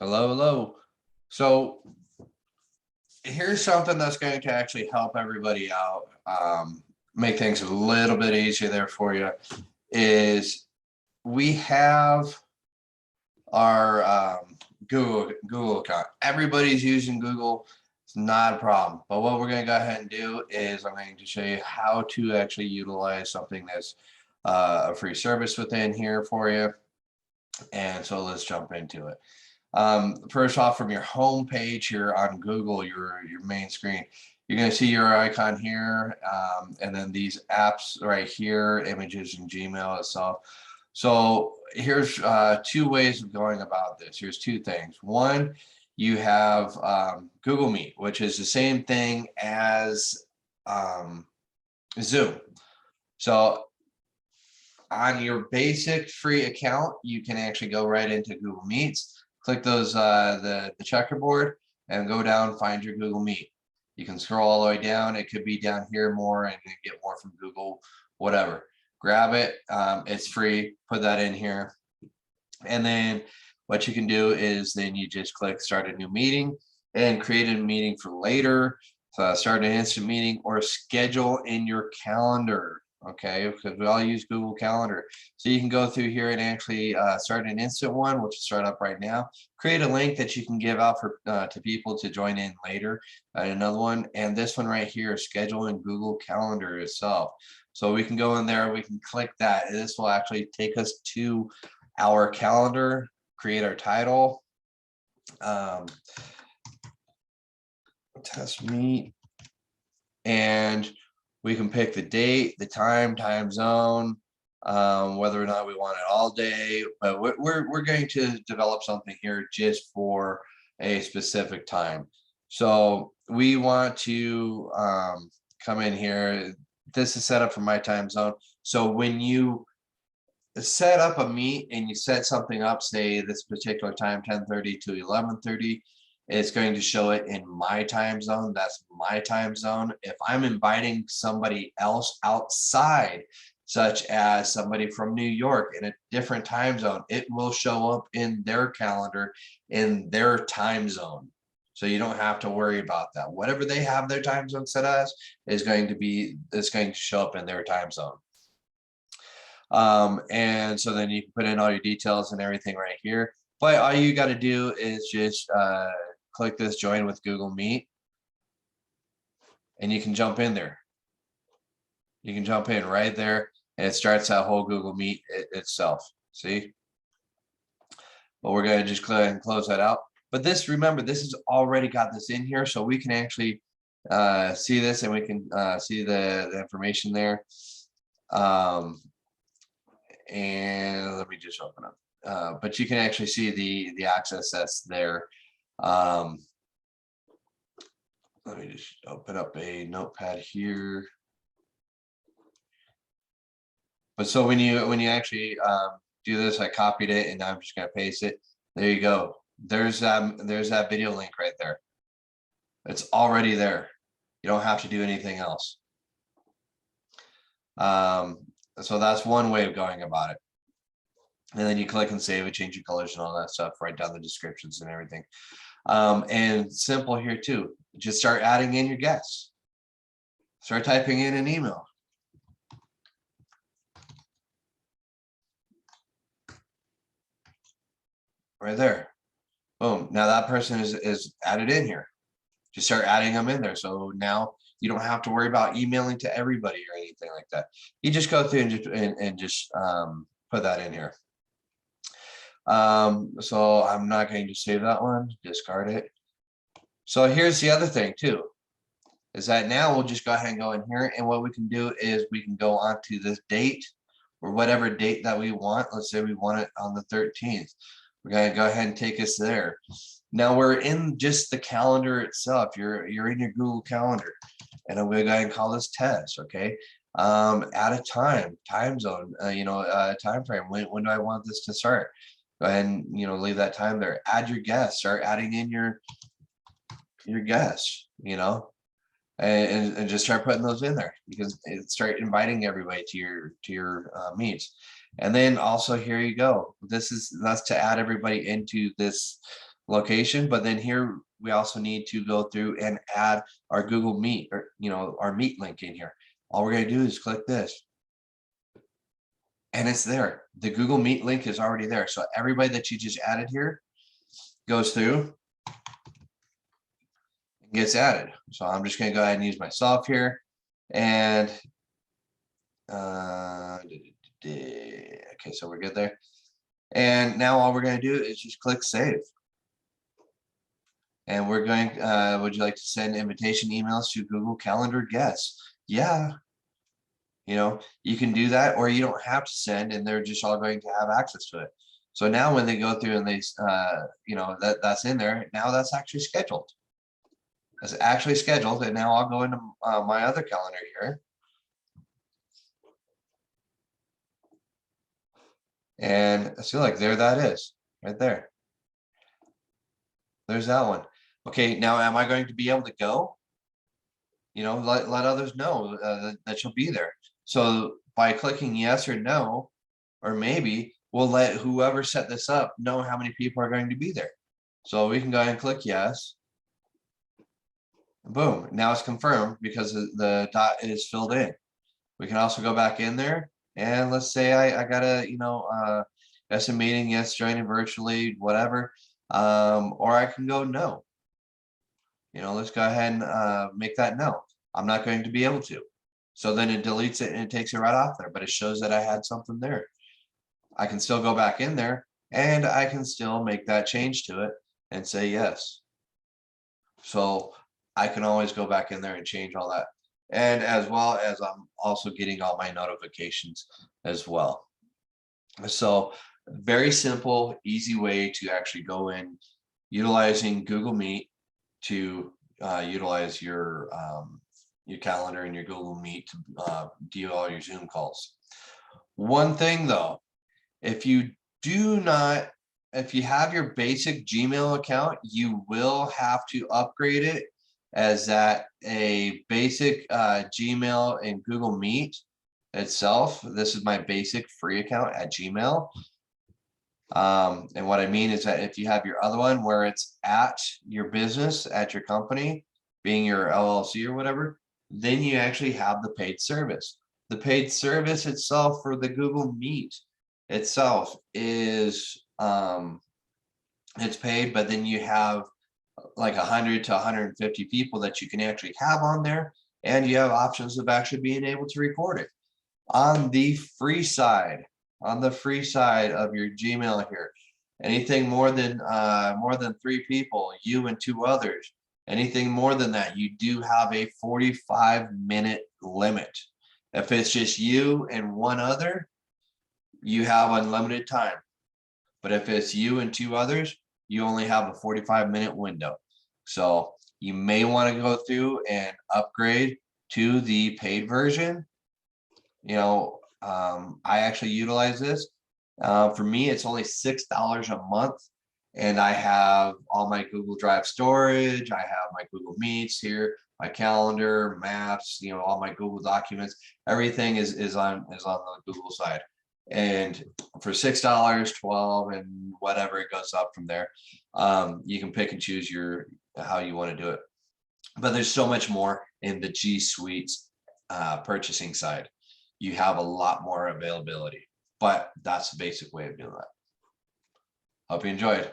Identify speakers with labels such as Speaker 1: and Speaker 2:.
Speaker 1: Hello, hello. So here's something that's going to actually help everybody out, make things a little bit easier there for you. Is we have our Google account. Everybody's using Google. It's not a problem. But what we're going to go ahead and do is I'm going to show you how to actually utilize something that's a free service within here for you. And so let's jump into it. First off, from your home page here on Google, your main screen, you're going to see your icon here, and then these apps right here, images and Gmail itself. So here's two ways of going about this. Here's two things. One, you have Google Meet, which is the same thing as Zoom. So on your basic free account, you can actually go right into Google Meets, click those the checkerboard, and go down, find your Google Meet. You can scroll all the way down. It could be down here more and get more from Google, whatever. Grab it. It's free. Put that in here. And then what you can do is then you just click start a new meeting and create a meeting for later. So start an instant meeting or schedule in your calendar. Okay, because we all use Google Calendar. So you can go through here and actually start an instant one, which will start up right now. Create a link that you can give out for to people to join in later. Another one, and this one right here, schedule in Google Calendar itself. So we can go in there, we can click that. And this will actually take us to our calendar, create our title, test meet, and we can pick the date, the time zone, whether or not we want it all day, but we're going to develop something here just for a specific time. So we want to come in here. This is set up for my time zone. So when you set up a meet and you set something up, say this particular time, 10:30 to 11:30, it's going to show it in my time zone. That's my time zone. If I'm inviting somebody else outside, such as somebody from New York in a different time zone, it will show up in their calendar in their time zone. So you don't have to worry about that. Whatever they have their time zone set as is going to show up in their time zone. And so then you can put in all your details and everything right here. But all you got to do is just click this join with Google Meet, and you can jump in there. You can jump in right there, and it starts that whole Google Meet itself. See? But we're going to just go ahead and close that out. But this, remember, this has already got this in here, so we can actually see this, and we can see the information there. And let me just open up. But you can actually see the access that's there. Let me just open up a notepad here. But so when you actually do this, I copied it and I'm just gonna paste it. There you go. There's that video link right there. It's already there. You don't have to do anything else. So that's one way of going about it. And then you click and save it, change your colors and all that stuff, write down the descriptions and everything. And simple here too. Just start adding in your guests. Start typing in an email. Right there. Boom. Now that person is added in here. Just start adding them in there. So now you don't have to worry about emailing to everybody or anything like that. You just go through and just put that in here. So I'm not going to save that one, discard it. So here's the other thing too, is that now we'll just go ahead and go in here, and what we can do is we can go on to this date or whatever date that we want. Let's say we want it on the 13th. We're going to go ahead and take us there. Now we're in just the calendar itself. You're in your Google Calendar, and I'm going to go ahead and call this test. Okay. Add a time zone, time frame. When do I want this to start? Go ahead and leave that time there. Add your guests. Start adding in your guests. And just start putting those in there, because start inviting everybody to your meets. And then also here you go. That's to add everybody into this location, but then here we also need to go through and add our Google Meet, or our Meet link in here. All we're going to do is click this. And it's there. The Google Meet link is already there. So everybody that you just added here goes through and gets added. So I'm just going to go ahead and use myself here. And okay, so we're good there. And now all we're going to do is just click save. And we're going, would you like to send invitation emails to Google Calendar guests? Yeah. You can do that, or you don't have to send, and they're just all going to have access to it. So now when they go through and they, that's in there, now that's actually scheduled. It's actually scheduled. And now I'll go into my other calendar here. And I feel like there that is right there. There's that one. Okay, now am I going to be able to go? Let others know that you'll be there. So by clicking yes or no, or maybe, we'll let whoever set this up know how many people are going to be there. So we can go ahead and click yes. Boom, now it's confirmed because the dot is filled in. We can also go back in there, and let's say I got a, that's a meeting, yes, joining virtually, whatever. Or I can go no. Let's go ahead and make that no. I'm not going to be able to. So then it deletes it and it takes it right off there, but it shows that I had something there. I can still go back in there and I can still make that change to it and say yes. So I can always go back in there and change all that. And as well as I'm also getting all my notifications as well. So very simple, easy way to actually go in utilizing Google Meet to utilize your calendar and your Google Meet to do all your Zoom calls. One thing though, if you have your basic Gmail account, you will have to upgrade it as that a basic Gmail and Google Meet itself. This is my basic free account at Gmail. And what I mean is that if you have your other one where it's at your business, at your company, being your LLC or whatever, then you actually have the paid service. The paid service itself for the Google Meet itself is it's paid, but then you have like 100 to 150 people that you can actually have on there, and you have options of actually being able to record it. On the free side of your Gmail here, anything more than 3 people, you and 2 others, anything more than that, you do have a 45-minute limit. If it's just you and 1 other, you have unlimited time. But if it's you and 2 others, you only have a 45-minute window. So you may want to go through and upgrade to the paid version. I actually utilize this. For me, it's only $6 a month, and I have all my Google Drive storage. I have my Google Meets here, my calendar, maps, all my Google documents. Everything is on the Google side. And for $6, $12, and whatever it goes up from there, you can pick and choose how you want to do it. But there's so much more in the G Suite's purchasing side. You have a lot more availability, but that's the basic way of doing that. Hope you enjoyed.